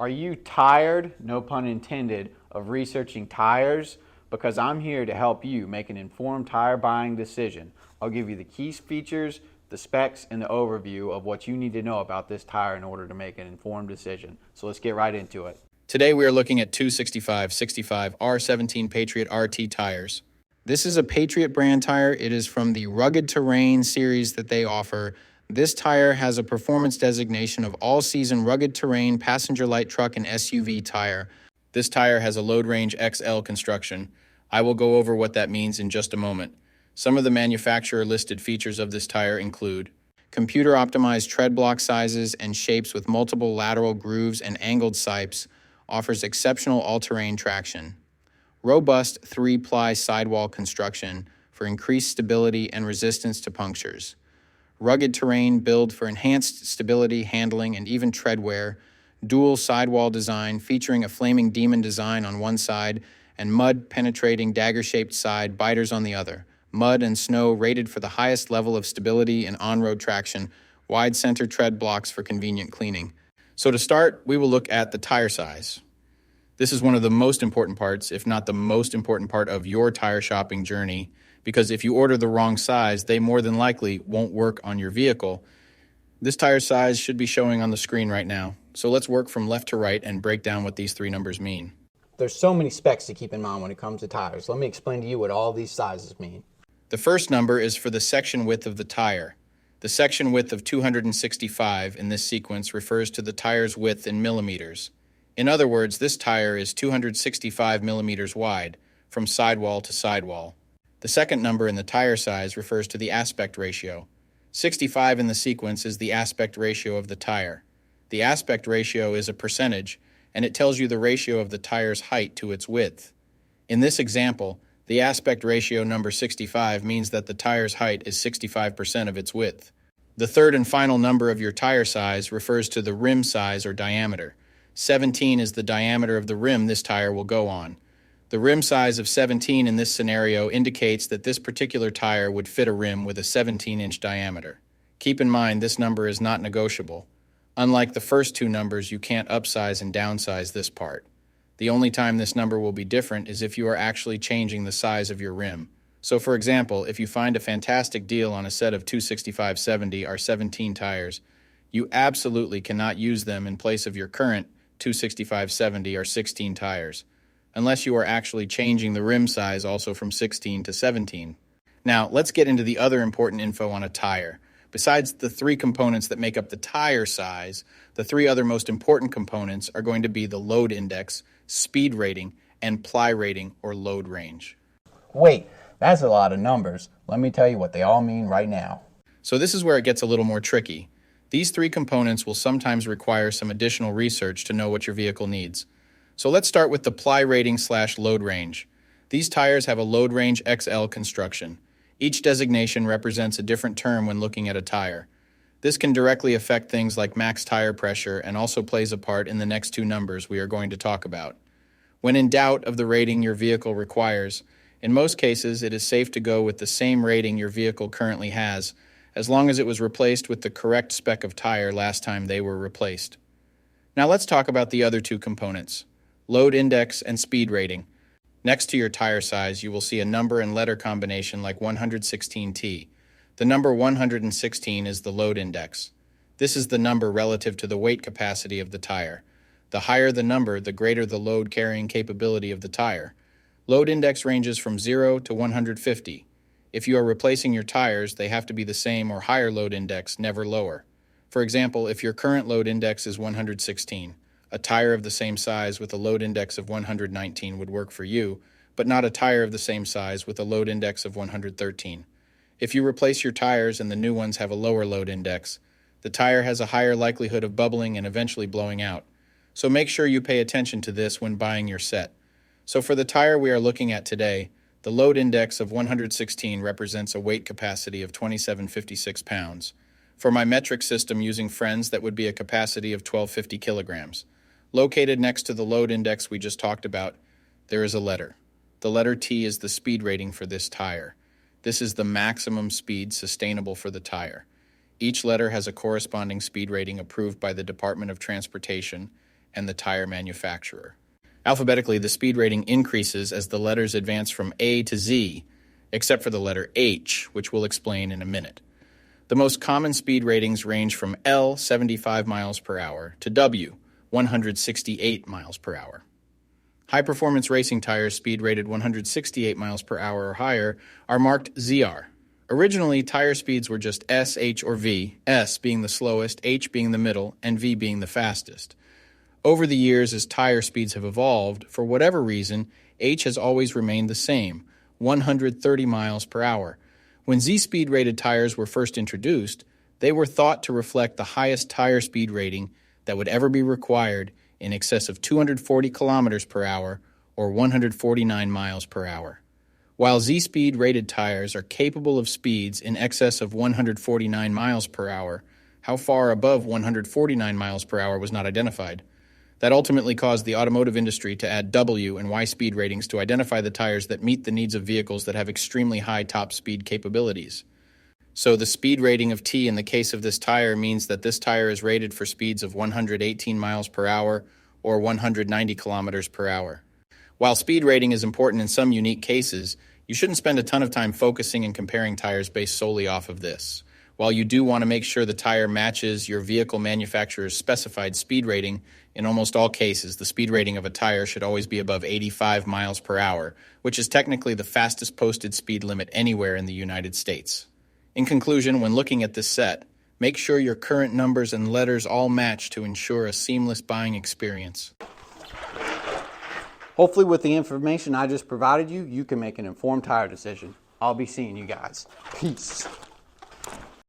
Are you tired, no pun intended, of researching tires? Because I'm here to help you make an informed tire buying decision. I'll give you the key features, the specs, and the overview of what you need to know about this tire in order to make an informed decision. So let's get right into it. Today we are looking at 265/65 R17 Patriot RT tires. This is a Patriot brand tire. It is from the Rugged Terrain series that they offer. This tire has a performance designation of all-season rugged terrain, passenger light truck, and SUV tire. This tire has a load range XL construction. I will go over what that means in just a moment. Some of the manufacturer listed features of this tire include computer-optimized tread block sizes and shapes with multiple lateral grooves and angled sipes, offers exceptional all-terrain traction. Robust 3-ply sidewall construction for increased stability and resistance to punctures. Rugged terrain build for enhanced stability, handling, and even tread wear. Dual sidewall design featuring a flaming demon design on one side and mud-penetrating dagger-shaped side biters on the other. Mud and snow rated for the highest level of stability and on-road traction. Wide center tread blocks for convenient cleaning. So to start, we will look at the tire size. This is one of the most important parts, if not the most important part of your tire shopping journey, because if you order the wrong size, they more than likely won't work on your vehicle. This tire size should be showing on the screen right now. So let's work from left to right and break down what these three numbers mean. There's so many specs to keep in mind when it comes to tires. Let me explain to you what all these sizes mean. The first number is for the section width of the tire. The section width of 265 in this sequence refers to the tire's width in millimeters. In other words, this tire is 265 millimeters wide, from sidewall to sidewall. The second number in the tire size refers to the aspect ratio. 65 in the sequence is the aspect ratio of the tire. The aspect ratio is a percentage, and it tells you the ratio of the tire's height to its width. In this example, the aspect ratio number 65 means that the tire's height is 65% of its width. The third and final number of your tire size refers to the rim size or diameter. 17 is the diameter of the rim this tire will go on. The rim size of 17 in this scenario indicates that this particular tire would fit a rim with a 17-inch diameter. Keep in mind this number is not negotiable. Unlike the first two numbers, you can't upsize and downsize this part. The only time this number will be different is if you are actually changing the size of your rim. So for example, if you find a fantastic deal on a set of 265/70 R17 tires, you absolutely cannot use them in place of your current 265/70 R16 tires, unless you are actually changing the rim size also from 16 to 17. Now, let's get into the other important info on a tire. Besides the three components that make up the tire size, the three other most important components are going to be the load index, speed rating, and ply rating or load range. Wait, that's a lot of numbers. Let me tell you what they all mean right now. So this is where it gets a little more tricky. These three components will sometimes require some additional research to know what your vehicle needs. So let's start with the ply rating/load range. These tires have a load range XL construction. Each designation represents a different term when looking at a tire. This can directly affect things like max tire pressure and also plays a part in the next two numbers we are going to talk about. When in doubt of the rating your vehicle requires, in most cases it is safe to go with the same rating your vehicle currently has, as long as it was replaced with the correct spec of tire last time they were replaced. Now let's talk about the other two components, load index and speed rating. Next to your tire size, you will see a number and letter combination like 116T. The number 116 is the load index. This is the number relative to the weight capacity of the tire. The higher the number, the greater the load carrying capability of the tire. Load index ranges from 0 to 150. If you are replacing your tires, they have to be the same or higher load index, never lower. For example, if your current load index is 116, a tire of the same size with a load index of 119 would work for you, but not a tire of the same size with a load index of 113. If you replace your tires and the new ones have a lower load index, the tire has a higher likelihood of bubbling and eventually blowing out. So make sure you pay attention to this when buying your set. So for the tire we are looking at today, the load index of 116 represents a weight capacity of 2756 pounds. For my metric system using friends, that would be a capacity of 1250 kilograms. Located next to the load index we just talked about, there is a letter. The letter T is the speed rating for this tire. This is the maximum speed sustainable for the tire. Each letter has a corresponding speed rating approved by the Department of Transportation, and the tire manufacturer. Alphabetically, the speed rating increases as the letters advance from A to Z, except for the letter H, which we'll explain in a minute. The most common speed ratings range from L, 75 miles per hour, to W, 168 miles per hour. High-performance racing tires speed rated 168 miles per hour or higher are marked ZR. Originally, tire speeds were just S, H, or V, S being the slowest, H being the middle, and V being the fastest. Over the years, as tire speeds have evolved, for whatever reason, H has always remained the same, 130 miles per hour. When Z-speed rated tires were first introduced, they were thought to reflect the highest tire speed rating that would ever be required, in excess of 240 kilometers per hour or 149 miles per hour. While Z-speed rated tires are capable of speeds in excess of 149 miles per hour, how far above 149 miles per hour was not identified. That ultimately caused the automotive industry to add W and Y speed ratings to identify the tires that meet the needs of vehicles that have extremely high top speed capabilities. So the speed rating of T in the case of this tire means that this tire is rated for speeds of 118 miles per hour or 190 kilometers per hour. While speed rating is important in some unique cases, you shouldn't spend a ton of time focusing and comparing tires based solely off of this. While you do want to make sure the tire matches your vehicle manufacturer's specified speed rating, in almost all cases, the speed rating of a tire should always be above 85 miles per hour, which is technically the fastest posted speed limit anywhere in the United States. In conclusion, when looking at this set, make sure your current numbers and letters all match to ensure a seamless buying experience. Hopefully with the information I just provided you, you can make an informed tire decision. I'll be seeing you guys. Peace.